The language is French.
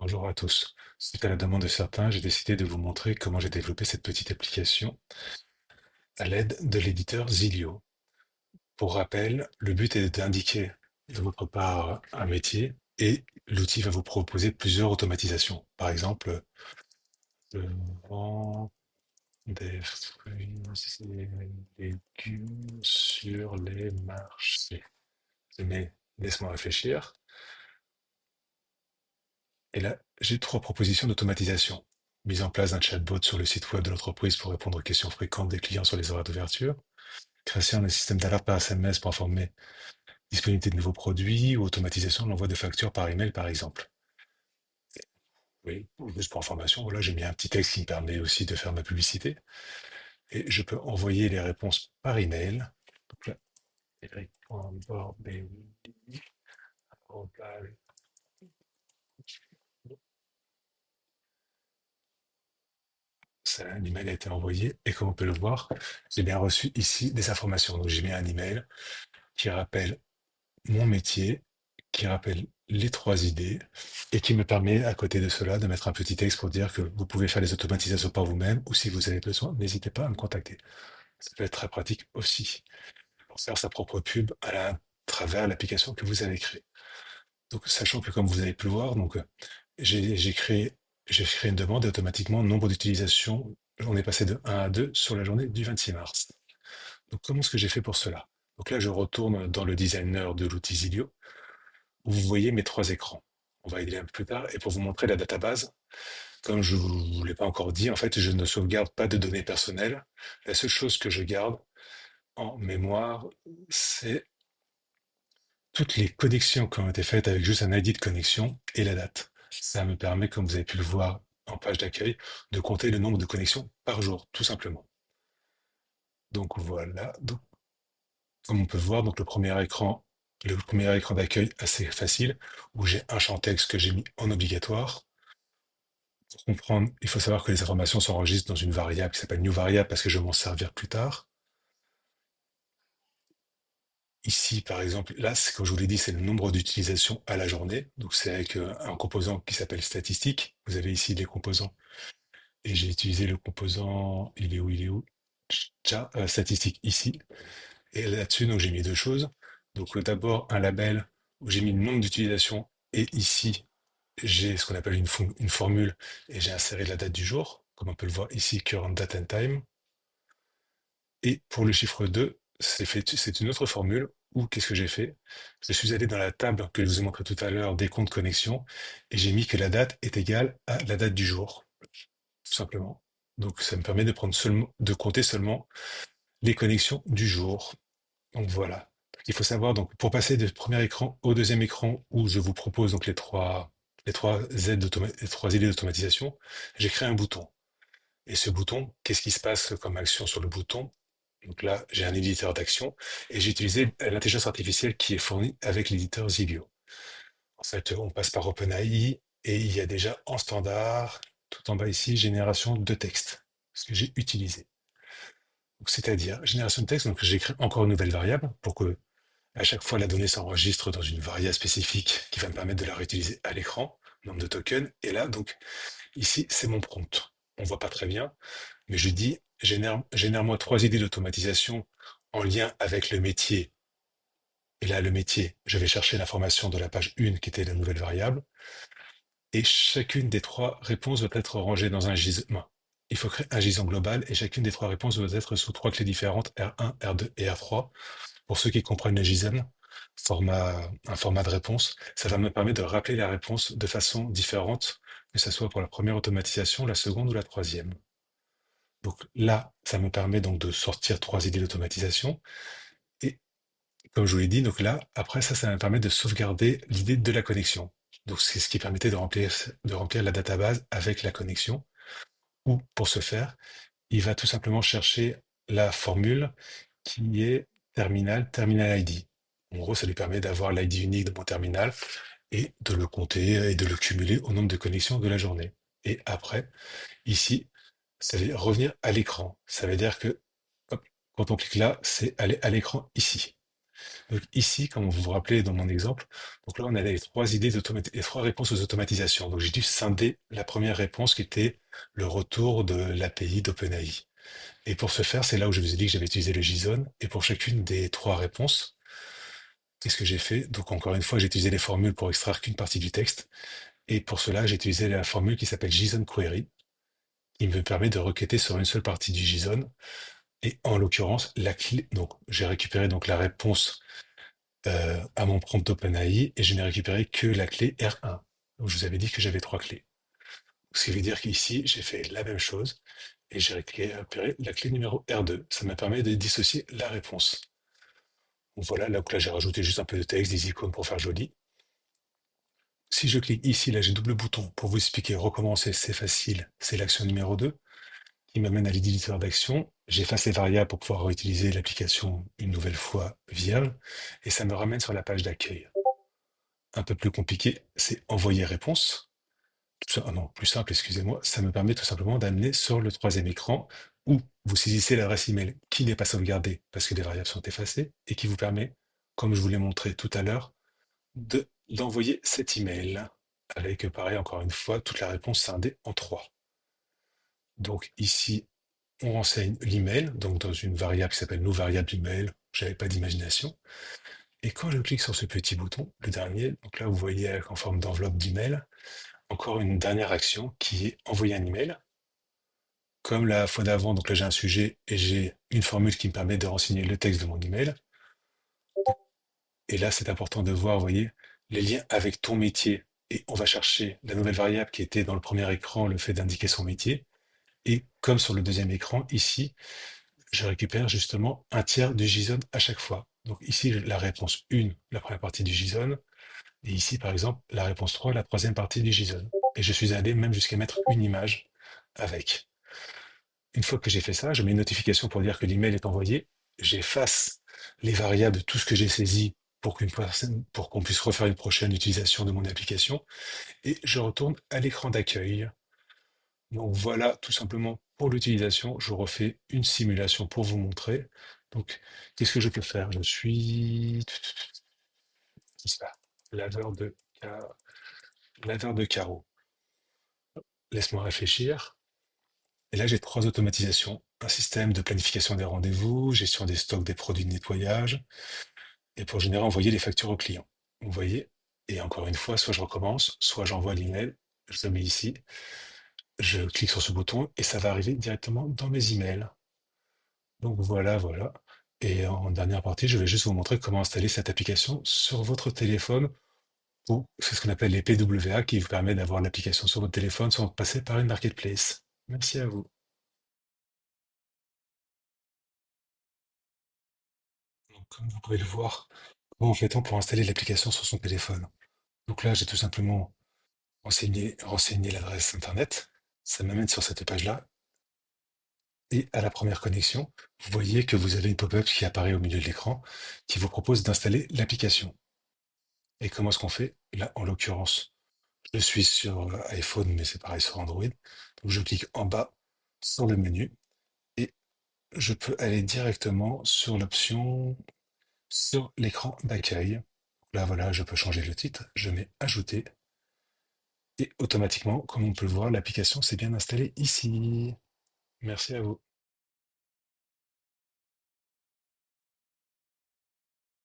Bonjour à tous. Suite à la demande de certains, j'ai décidé de vous montrer comment j'ai développé cette petite application à l'aide de l'éditeur Zilio. Pour rappel, le but est d'indiquer de votre part un métier et l'outil va vous proposer plusieurs automatisations. Par exemple, je vends des fruits et légumes sur les marchés. Mais laisse-moi réfléchir. Et là, j'ai trois propositions d'automatisation. Mise en place d'un chatbot sur le site web de l'entreprise pour répondre aux questions fréquentes des clients sur les horaires d'ouverture. Création d'un système d'alerte par SMS pour informer disponibilité de nouveaux produits ou automatisation de l'envoi de factures par email, par exemple. Oui, juste pour information, voilà, j'ai mis un petit texte qui me permet aussi de faire ma publicité. Et je peux envoyer les réponses par email. Donc là, eric.bordelli, ça, un email a été envoyé et comme on peut le voir, j'ai bien reçu ici des informations. Donc j'ai mis un email qui rappelle mon métier, qui rappelle les trois idées et qui me permet à côté de cela de mettre un petit texte pour dire que vous pouvez faire les automatisations par vous-même ou si vous avez besoin, n'hésitez pas à me contacter. Ça peut être très pratique aussi pour faire sa propre pub travers l'application que vous avez créée. Donc, sachant que comme vous avez pu le voir, donc j'ai créé une demande et automatiquement, nombre d'utilisations, on est passé de 1 à 2 sur la journée du 26 mars. Donc, comment est-ce que j'ai fait pour cela? Donc là, je retourne dans le designer de l'outil Zilio, où vous voyez mes trois écrans. On va y aller un peu plus tard. Et pour vous montrer la database, comme je ne vous l'ai pas encore dit, en fait, je ne sauvegarde pas de données personnelles. La seule chose que je garde en mémoire, c'est toutes les connexions qui ont été faites avec juste un ID de connexion et la date. Ça me permet, comme vous avez pu le voir en page d'accueil, de compter le nombre de connexions par jour, tout simplement. Donc voilà. Donc, comme on peut voir, donc le premier écran d'accueil assez facile, où j'ai un champ texte que j'ai mis en obligatoire. Pour comprendre, il faut savoir que les informations s'enregistrent dans une variable qui s'appelle new variable parce que je vais m'en servir plus tard. Ici, par exemple, là, comme je vous l'ai dit, c'est le nombre d'utilisations à la journée. Donc, c'est avec un composant qui s'appelle statistique. Vous avez ici les composants. Et j'ai utilisé le composant, il est où? Statistique ici. Et là-dessus, donc, j'ai mis deux choses. Donc, d'abord, un label où j'ai mis le nombre d'utilisations. Et ici, j'ai ce qu'on appelle une formule et j'ai inséré la date du jour. Comme on peut le voir ici, current date and time. Et pour le chiffre 2, c'est une autre formule où qu'est-ce que j'ai fait? Je suis allé dans la table que je vous ai montré tout à l'heure des comptes connexion et j'ai mis que la date est égale à la date du jour, tout simplement. Donc ça me permet de compter seulement les connexions du jour. Donc voilà. Il faut savoir, donc, pour passer du premier écran au deuxième écran où je vous propose donc les trois idées d'automatisation, j'ai créé un bouton. Et ce bouton, qu'est-ce qui se passe comme action sur le bouton? Donc là, j'ai un éditeur d'action et j'ai utilisé l'intelligence artificielle qui est fournie avec l'éditeur Zilio. En fait, on passe par OpenAI et il y a déjà en standard, tout en bas ici, génération de texte, ce que j'ai utilisé. Donc, c'est-à-dire génération de texte, donc j'ai créé encore une nouvelle variable pour que à chaque fois la donnée s'enregistre dans une variable spécifique qui va me permettre de la réutiliser à l'écran, nombre de tokens. Et là, donc ici, c'est mon prompt. On voit pas très bien, mais je dis génère-moi trois idées d'automatisation en lien avec le métier. Et là, le métier, je vais chercher l'information de la page 1 qui était la nouvelle variable. Et chacune des trois réponses doit être rangée dans un gisement. Il faut créer un gisement global et chacune des trois réponses doit être sous trois clés différentes, R1, R2 et R3. Pour ceux qui comprennent le JSON, un format de réponse, ça va me permettre de rappeler la réponse de façon différente, que ce soit pour la première automatisation, la seconde ou la troisième. Donc là, ça me permet donc de sortir trois idées d'automatisation. Et comme je vous l'ai dit, donc là, après ça, ça me permet de sauvegarder l'idée de la connexion. Donc c'est ce qui permettait de remplir la database avec la connexion. Ou pour ce faire, il va tout simplement chercher la formule qui est terminal ID. En gros, ça lui permet d'avoir l'ID unique de mon terminal et de le compter et de le cumuler au nombre de connexions de la journée. Et après, ici, ça veut dire revenir à l'écran. Ça veut dire que hop, quand on clique là, c'est aller à l'écran ici. Donc ici, comme vous vous rappelez dans mon exemple, donc là on a les trois idées les trois réponses aux automatisations. Donc j'ai dû scinder la première réponse qui était le retour de l'API d'OpenAI. Et pour ce faire, c'est là où je vous ai dit que j'avais utilisé le JSON. Et pour chacune des trois réponses, qu'est-ce que j'ai fait? Donc encore une fois, j'ai utilisé les formules pour extraire qu'une partie du texte. Et pour cela, j'ai utilisé la formule qui s'appelle JSON Query, qui me permet de requêter sur une seule partie du JSON. Et en l'occurrence, la clé. Donc j'ai récupéré donc la réponse à mon prompt OpenAI et je n'ai récupéré que la clé R1. Donc je vous avais dit que j'avais trois clés. Ce qui veut dire qu'ici, j'ai fait la même chose et j'ai récupéré la clé numéro R2. Ça m'a permis de dissocier la réponse. Donc voilà, là j'ai rajouté juste un peu de texte, des icônes pour faire joli. Si je clique ici, là j'ai double bouton pour vous expliquer recommencer, c'est facile, c'est l'action numéro 2 qui m'amène à l'éditeur d'action. J'efface les variables pour pouvoir réutiliser l'application une nouvelle fois vierge et ça me ramène sur la page d'accueil. Un peu plus compliqué, c'est envoyer réponse. Ah non, plus simple, excusez-moi, ça me permet tout simplement d'amener sur le troisième écran où vous saisissez l'adresse email qui n'est pas sauvegardée parce que les variables sont effacées et qui vous permet, comme je vous l'ai montré tout à l'heure, d'envoyer cet email avec, pareil, encore une fois, toute la réponse scindée en trois. Donc ici, on renseigne l'email, donc dans une variable qui s'appelle nos variables d'email, j'avais pas d'imagination. Et quand je clique sur ce petit bouton, le dernier, donc là vous voyez en forme d'enveloppe d'email, encore une dernière action qui est envoyer un email. Comme la fois d'avant, donc là j'ai un sujet et j'ai une formule qui me permet de renseigner le texte de mon email. Et là c'est important de voir, vous voyez, les liens avec ton métier. Et on va chercher la nouvelle variable qui était dans le premier écran, le fait d'indiquer son métier. Et comme sur le deuxième écran, ici, je récupère justement un tiers du JSON à chaque fois. Donc ici, la réponse 1, la première partie du JSON, et ici, par exemple, la réponse 3, la troisième partie du JSON. Et je suis allé même jusqu'à mettre une image avec. Une fois que j'ai fait ça, je mets une notification pour dire que l'email est envoyé. J'efface les variables de tout ce que j'ai saisi pour qu'on puisse refaire une prochaine utilisation de mon application. Et je retourne à l'écran d'accueil. Donc voilà, tout simplement pour l'utilisation, je refais une simulation pour vous montrer. Donc, qu'est-ce que je peux faire? Je suis qu'est-ce que laveur de ca- laveur de carreaux. Laisse-moi réfléchir. Et là, j'ai trois automatisations. Un système de planification des rendez-vous, gestion des stocks des produits de nettoyage, et pour générer, envoyer les factures aux clients. Vous voyez? Et encore une fois, soit je recommence, soit j'envoie l'email, je le mets ici, je clique sur ce bouton et ça va arriver directement dans mes emails. Donc voilà, voilà. Et en dernière partie, je vais juste vous montrer comment installer cette application sur votre téléphone. C'est ce qu'on appelle les PWA qui vous permet d'avoir l'application sur votre téléphone sans passer par une marketplace. Merci à vous. Donc, comme vous pouvez le voir, comment fait-on pour installer l'application sur son téléphone? Donc là, j'ai tout simplement renseigné l'adresse internet. Ça m'amène sur cette page-là. Et à la première connexion, vous voyez que vous avez une pop-up qui apparaît au milieu de l'écran qui vous propose d'installer l'application. Et comment est-ce qu'on fait? Là, en l'occurrence, je suis sur iPhone, mais c'est pareil sur Android. Donc je clique en bas sur le menu et je peux aller directement sur l'option sur l'écran d'accueil. Là, voilà, je peux changer le titre. Je mets ajouter et automatiquement, comme on peut le voir, l'application s'est bien installée ici. Merci à vous.